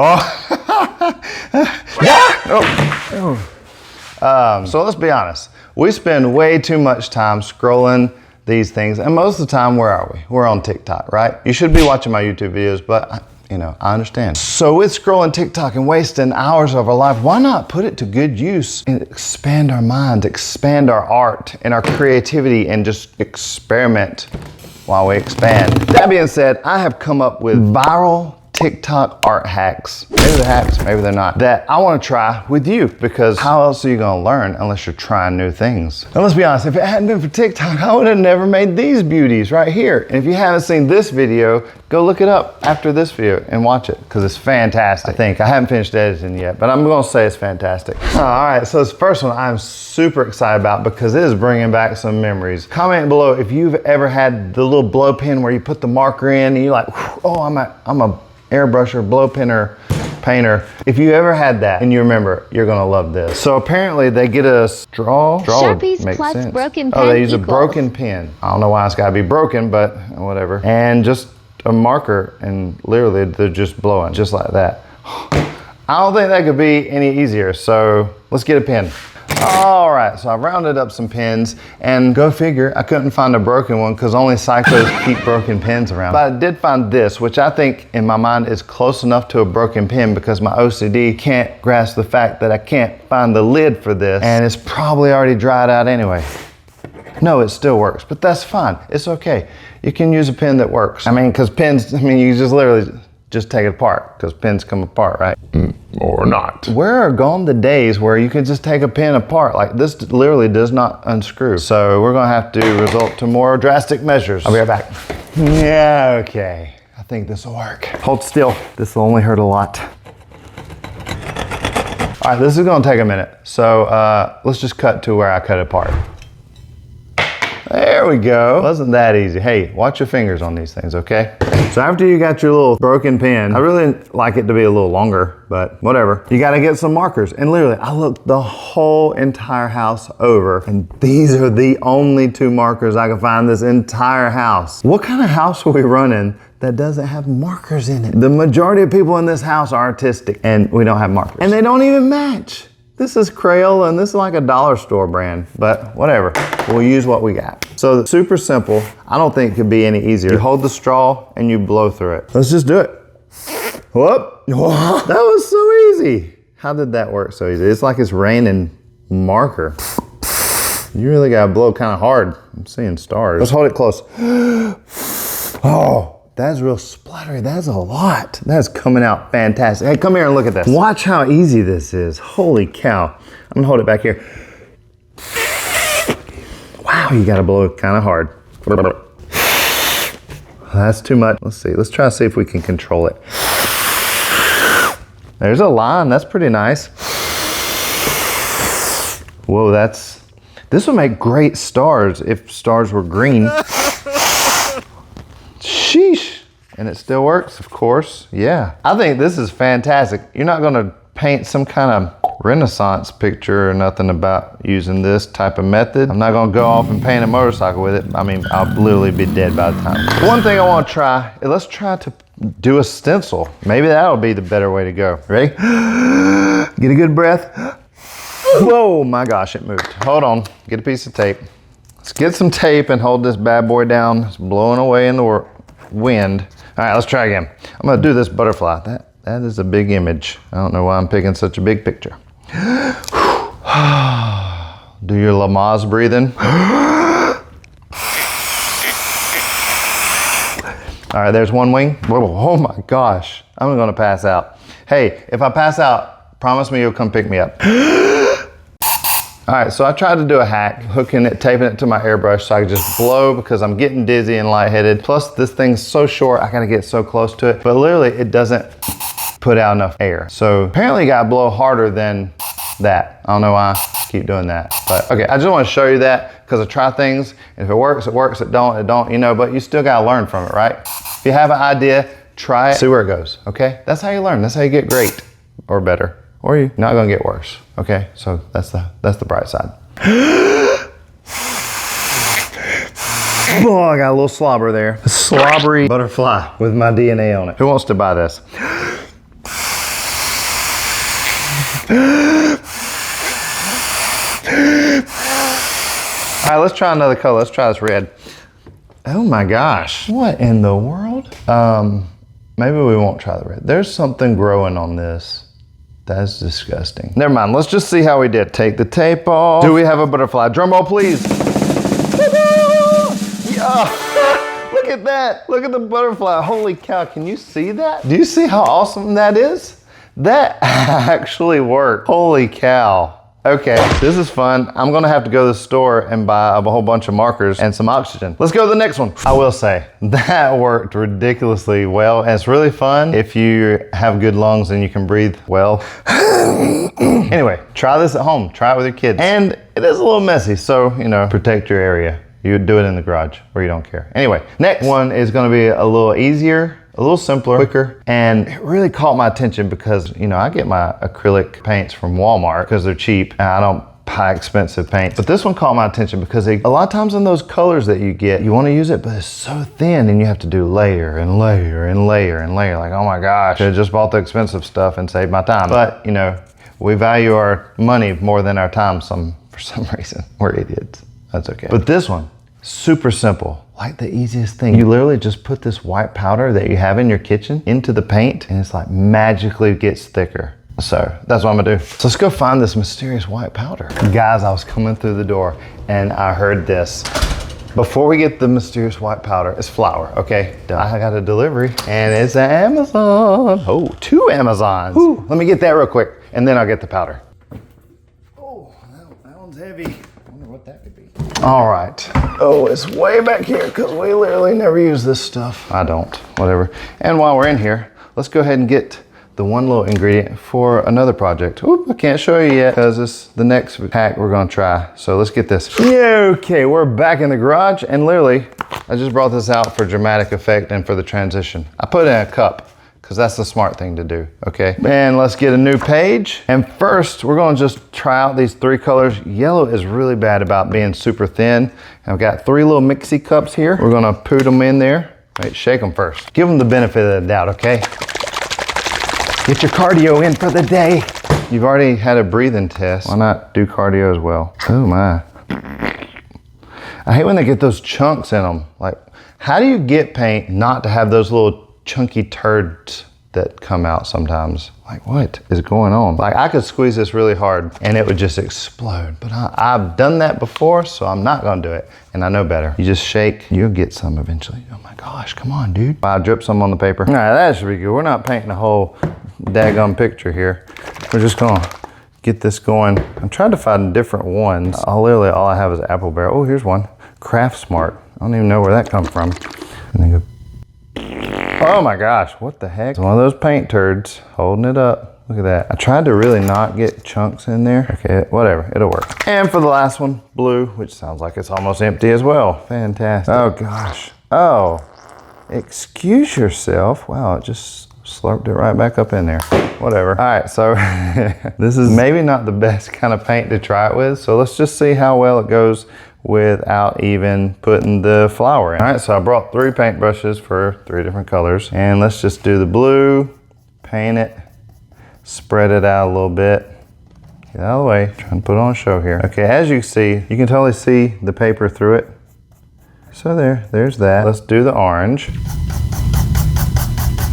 Oh. Yeah. Oh. So let's be honest. We spend way too much time scrolling these things, and most of the time, where are we? We're on TikTok, right? You should be watching my YouTube videos, but you know, I understand. So with scrolling TikTok and wasting hours of our life, why not put it to good use and expand our minds, expand our art and our creativity, and just experiment while we expand. That being said, I have come up with viral TikTok art hacks. Maybe they're hacks, maybe they're not, that I want to try with you, because how else are you going to learn unless you're trying new things? And let's be honest, if it hadn't been for TikTok, I would have never made these beauties right here. And if you haven't seen this video, go look it up after this video and watch it, because it's fantastic. I haven't finished editing yet, but I'm going to say it's fantastic. All right, so this first one I'm super excited about because it is bringing back some memories. Comment below if you've ever had the little blow pen where you put the marker in and you're like, oh, I'm a airbrusher, blow penner, painter. If you ever had that and you remember, you're gonna love this. So apparently they get a straw. Sharpies plus sense. Broken pen. Oh, they use a broken pen. I don't know why it's gotta be broken, but whatever. And just a marker, and literally they're just blowing, just like that. I don't think that could be any easier. So let's get a pen. All right, so I've rounded up some pens, and go figure, I couldn't find a broken one because only psychos keep broken pens around. But I did find this, which I think in my mind is close enough to a broken pen because my OCD can't grasp the fact that I can't find the lid for this, and it's probably already dried out anyway. No, it still works, but that's fine. It's okay. You can use a pen that works. I mean, because pens, you just literally just take it apart, because pens come apart, right? Or not. Where are gone the days where you could just take a pen apart? Like, this literally does not unscrew. So we're gonna have to resort to more drastic measures. I'll be right back. Yeah, okay. I think this will work. Hold still. This will only hurt a lot. All right, this is gonna take a minute. So let's just cut to where I cut it apart. There we go. Wasn't that easy. Hey, watch your fingers on these things, okay? So after you got your little broken pen, I really like it to be a little longer, but whatever. You gotta get some markers. And literally, I looked the whole entire house over, and these are the only two markers I can find this entire house. What kind of house are we running that doesn't have markers in it? The majority of people in this house are artistic, and we don't have markers. And they don't even match. This is Crayola, and this is like a dollar store brand, but whatever. We'll use what we got. So super simple. I don't think it could be any easier. You hold the straw and you blow through it. Let's just do it. Whoop. That was so easy. How did that work so easy? It's like it's raining marker. You really gotta blow kind of hard. I'm seeing stars. Let's hold it close. Oh. That's real splattery. That's a lot. That's coming out fantastic. Hey, come here and look at this. Watch how easy this is. Holy cow. I'm gonna hold it back here. Wow, you gotta blow it kind of hard. That's too much. Let's see. Let's try to see if we can control it. There's a line. That's pretty nice. Whoa, this would make great stars if stars were green. Sheesh. And it still works, of course. Yeah. I think this is fantastic. You're not gonna paint some kind of Renaissance picture or nothing about using this type of method. I'm not gonna go off and paint a motorcycle with it. I mean, I'll literally be dead by the time. One thing I wanna try, let's try to do a stencil. Maybe that'll be the better way to go. Ready? Get a good breath. Whoa, my gosh, it moved. Hold on, get a piece of tape. Let's get some tape and hold this bad boy down. It's blowing away in the wind. All right, let's try again. I'm gonna do this butterfly. That is a big image. I don't know why I'm picking such a big picture. Do your Lamaze breathing. All right, there's one wing. Whoa, oh my gosh, I'm gonna pass out. Hey, if I pass out, promise me you'll come pick me up. All right, so I tried to do a hack, hooking it, taping it to my airbrush so I could just blow because I'm getting dizzy and lightheaded. Plus this thing's so short, I gotta get so close to it. But literally it doesn't put out enough air. So apparently you gotta blow harder than that. I don't know why I keep doing that. But okay, I just wanna show you that because I try things. And if it works, it works. It don't, you know, but you still gotta learn from it, right? If you have an idea, try it, see where it goes, okay? That's how you learn, that's how you get great or better. Or you're not gonna get worse, okay? So that's the bright side. Oh, I got a little slobber there. A slobbery butterfly with my DNA on it. Who wants to buy this? All right, let's try another color. Let's try this red. Oh my gosh. What in the world? Maybe we won't try the red. There's something growing on this. That's disgusting. Never mind, let's just see how we did. Take the tape off. Do we have a butterfly? Drum roll, please. Yeah. Look at that. Look at the butterfly. Holy cow, can you see that? Do you see how awesome that is? That actually worked. Holy cow. Okay, this is fun. I'm gonna have to go to the store and buy a whole bunch of markers and some oxygen. Let's go to the next one. I will say, that worked ridiculously well. And it's really fun if you have good lungs and you can breathe well. Anyway, try this at home. Try it with your kids. And it is a little messy, so, you know, protect your area. You do it in the garage where you don't care. Anyway, next one is gonna be a little easier, a little simpler, quicker, and it really caught my attention because, you know, I get my acrylic paints from Walmart because they're cheap and I don't buy expensive paints. But this one caught my attention because a lot of times in those colors that you get, you want to use it, but it's so thin and you have to do layer and layer and layer and layer. Like, oh my gosh, I just bought the expensive stuff and saved my time. But, you know, we value our money more than our time for some reason. We're idiots. That's okay. But this one, super simple. Like the easiest thing. You literally just put this white powder that you have in your kitchen into the paint and it's like magically gets thicker. So that's what I'm gonna do. So let's go find this mysterious white powder. Guys, I was coming through the door and I heard this. Before we get the mysterious white powder, it's flour, okay? I got a delivery and it's Amazon. Oh, 2 Amazons. Ooh, let me get that real quick and then I'll get the powder. Oh, that one's heavy. I wonder what that could be. All right. Oh, it's way back here because we literally never use this stuff. I don't, whatever. And while we're in here, let's go ahead and get the one little ingredient for another project. Oop, I can't show you yet because it's the next hack we're gonna try. So let's get this. Okay, we're back in the garage and literally, I just brought this out for dramatic effect and for the transition. I put it in a cup because that's the smart thing to do, okay? And let's get a new page. And first, we're gonna just try out these 3 colors. Yellow is really bad about being super thin. I've got 3 little mixy cups here. We're gonna put them in there. Wait, shake them first. Give them the benefit of the doubt, okay? Get your cardio in for the day. You've already had a breathing test. Why not do cardio as well? Oh my. I hate when they get those chunks in them. Like, how do you get paint not to have those little chunky turds that come out sometimes? Like, what is going on? Like, I could squeeze this really hard and it would just explode. But I've done that before, so I'm not gonna do it. And I know better. You just shake, you'll get some eventually. Oh my gosh, come on, dude. I drip some on the paper. All right, that should be good. We're not painting a whole daggone picture here. We're just gonna get this going. I'm trying to find different ones. Literally all I have is apple barrel. Oh, here's one. Craft Smart. I don't even know where that comes from. And then go. Oh my gosh, what the heck? It's one of those paint turds holding it up. Look at that. I tried to really not get chunks in there. Okay, whatever, it'll work. And for the last one, blue, which sounds like it's almost empty as well. Fantastic. Oh gosh. Oh, excuse yourself. Wow, it just slurped it right back up in there. Whatever. All right, so this is maybe not the best kind of paint to try it with. So let's just see how well it goes without even putting the flour in. All right, so I brought 3 paint brushes for 3 different colors. And let's just do the blue, paint it, spread it out a little bit. Get out of the way, trying to put on a show here. Okay, as you can see, you can totally see the paper through it. So there's that. Let's do the orange.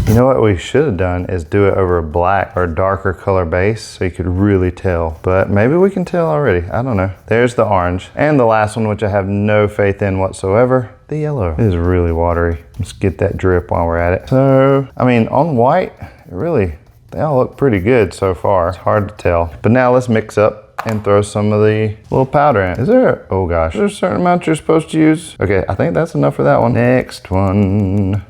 You know what we should have done is do it over a black or darker color base so you could really tell, but maybe we can tell already. I don't know. There's the orange. And the last one, which I have no faith in whatsoever, the yellow. It is really watery. Let's get that drip while we're at it. So, I mean, on white, they all look pretty good so far. It's hard to tell. But now let's mix up and throw some of the little powder in. Oh gosh, is there a certain amount you're supposed to use? Okay, I think that's enough for that one. Next one.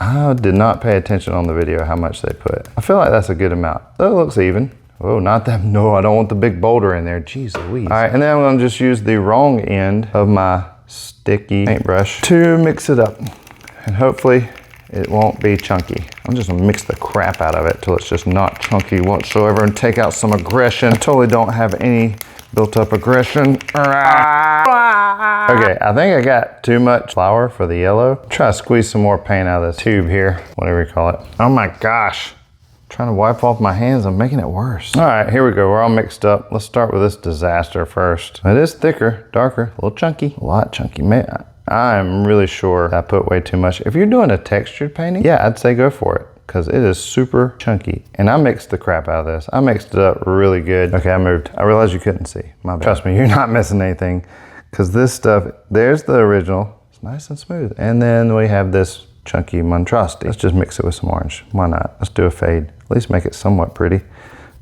I did not pay attention on the video how much they put. I feel like that's a good amount. That looks even. Oh, not that, no, I don't want the big boulder in there. Jeez Louise. All right, and then I'm gonna just use the wrong end of my sticky paintbrush to mix it up. And hopefully it won't be chunky. I'm just gonna mix the crap out of it till it's just not chunky whatsoever and take out some aggression. I totally don't have any built up aggression. Okay, I think I got too much flour for the yellow. Try to squeeze some more paint out of this tube here, whatever you call it. Oh my gosh. trying to wipe off my hands. I'm making it worse. All right, here we go. We're all mixed up. Let's start with this disaster first. It is thicker, darker, a little chunky, a lot chunky. Man, I'm really sure I put way too much. If you're doing a textured painting, yeah, I'd say go for it, because it is super chunky. And I mixed the crap out of this. I mixed it up really good. Okay, I moved. I realized you couldn't see. My bad. Trust me, you're not missing anything, because this stuff, there's the original. It's nice and smooth. And then we have this chunky monstrosity. Let's just mix it with some orange. Why not? Let's do a fade. At least make it somewhat pretty.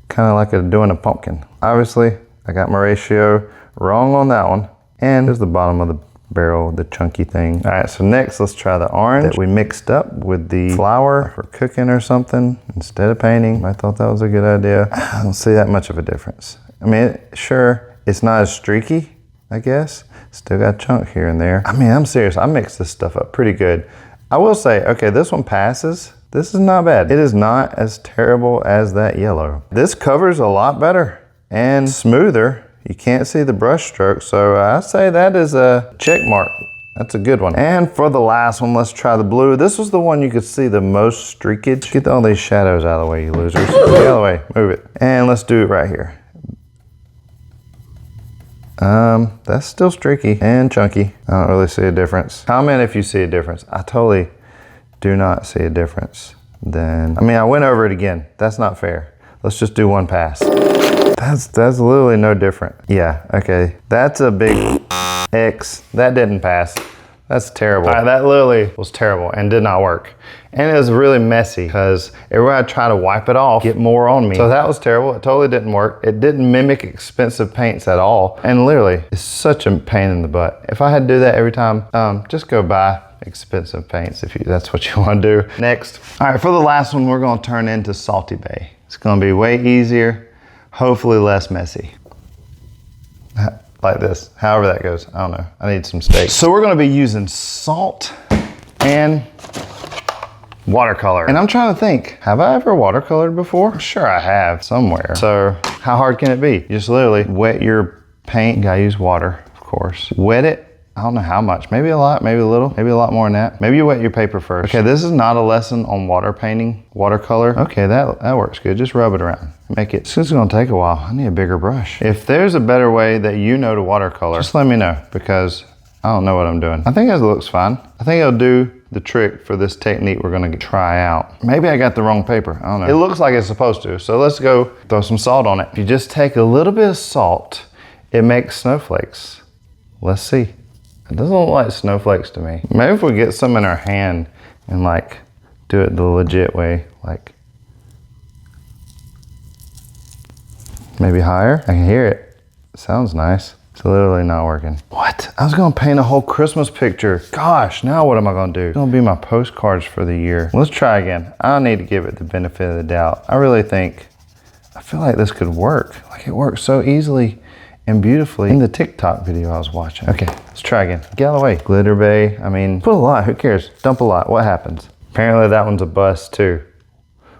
Kind of like doing a pumpkin. Obviously, I got my ratio wrong on that one. And there's the bottom of the barrel, the chunky thing. All right, so next let's try the orange that we mixed up with the flour for cooking or something instead of painting. I thought that was a good idea. I don't see that much of a difference. I mean, sure, it's not as streaky, I guess. Still got chunk here and there. I mean, I'm serious, I mixed this stuff up pretty good. I will say, okay, this one passes. This is not bad. It is not as terrible as that yellow. This covers a lot better and smoother. You can't see the brush stroke, so I say that is a check mark. That's a good one. And for the last one, let's try the blue. This was the one you could see the most streakage. Get all these shadows out of the way, you losers. Get out of the way, move it. And let's do it right here. That's still streaky and chunky. I don't really see a difference. Comment if you see a difference. I totally do not see a difference. Then, I mean, I went over it again. That's not fair. Let's just do one pass. That's literally no different. Yeah, okay. That's a big X. That didn't pass. That's terrible. That literally was terrible and did not work. And it was really messy because everywhere I try to wipe it off, get more on me. So that was terrible. It totally didn't work. It didn't mimic expensive paints at all. And literally, it's such a pain in the butt. If I had to do that every time, just go buy expensive paints if that's what you want to do. Next. All right, for the last one, we're gonna turn into Salty Bay. It's gonna be way easier, hopefully less messy. Like this, however that goes, I don't know. I need some steak. So we're gonna be using salt and watercolor. And I'm trying to think, have I ever watercolored before? Sure I have, somewhere. So how hard can it be? You just literally wet your paint. You gotta use water, of course. Wet it. I don't know how much, maybe a lot, maybe a little, maybe a lot more than that. Maybe you wet your paper first. Okay, this is not a lesson on water painting, watercolor. Okay, that works good. Just rub it around. Make it, since it's gonna take a while, I need a bigger brush. If there's a better way that you know to watercolor, just let me know, because I don't know what I'm doing. I think it looks fine. I think it'll do the trick for this technique we're gonna try out. Maybe I got the wrong paper, I don't know. It looks like it's supposed to, so let's go throw some salt on it. If you just take a little bit of salt, it makes snowflakes. Let's see. It doesn't look like snowflakes to me. Maybe if we get some in our hand and like do it the legit way, like maybe higher. I can hear it. Sounds nice. It's literally not working. What? I was gonna paint a whole Christmas picture. Gosh, now what am I gonna do? It's gonna be my postcards for the year. Let's try again. I need to give it the benefit of the doubt. I feel like this could work. Like it works so easily and beautifully in the TikTok video I was watching. Okay, let's try again. Get out of the way. Glitter Bay, I mean, put a lot, who cares? Dump a lot, what happens? Apparently that one's a bust too.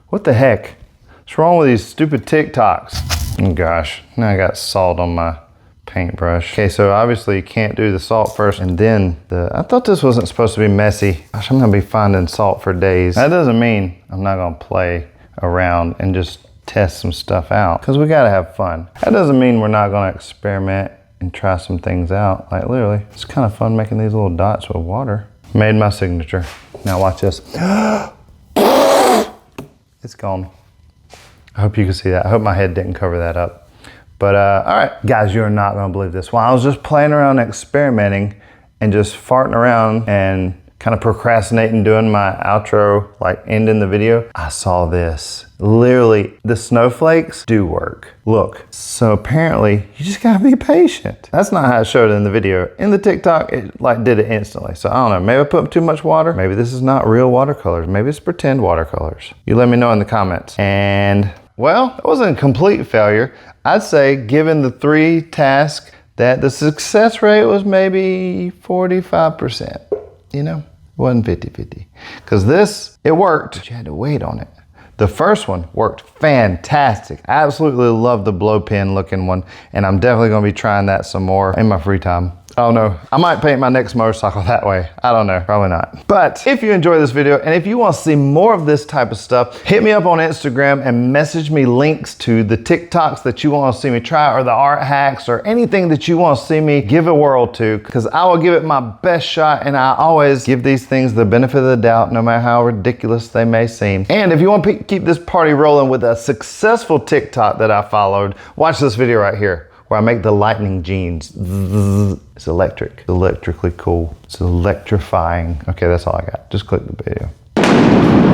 What the heck? What's wrong with these stupid TikToks? Oh gosh, now I got salt on my paintbrush. Okay, so obviously you can't do the salt first and then I thought this wasn't supposed to be messy. Gosh, I'm gonna be finding salt for days. That doesn't mean I'm not gonna play around and just test some stuff out, because we gotta have fun. That doesn't mean we're not gonna experiment and try some things out. Like literally, it's kind of fun making these little dots with water. Made my signature. Now watch this. It's gone. I hope you can see that. I hope my head didn't cover that up. But all right, guys, you're not gonna believe this. While I was just playing around, experimenting, and just farting around and kind of procrastinating doing my outro, like ending the video, I saw this. Literally, the snowflakes do work. Look, so apparently you just gotta be patient. That's not how it showed it in the video. In the TikTok, it like did it instantly. So I don't know, maybe I put too much water. Maybe this is not real watercolors. Maybe it's pretend watercolors. You let me know in the comments. And well, it wasn't a complete failure. I'd say given the 3 tasks that the success rate was maybe 45%, you know? Wasn't 50-50. Because this, it worked, but you had to wait on it. The first one worked fantastic. I absolutely love the blow pen looking one, and I'm definitely gonna be trying that some more in my free time. I don't know. I might paint my next motorcycle that way. I don't know, probably not. But if you enjoy this video and if you want to see more of this type of stuff, hit me up on Instagram and message me links to the TikToks that you want to see me try, or the art hacks, or anything that you want to see me give a whirl to, because I will give it my best shot, and I always give these things the benefit of the doubt, no matter how ridiculous they may seem. And if you want to keep this party rolling with a successful TikTok that I followed, watch this video right here, where I make the lightning jeans. It's electric, electrically cool. It's electrifying. Okay, that's all I got. Just click the video.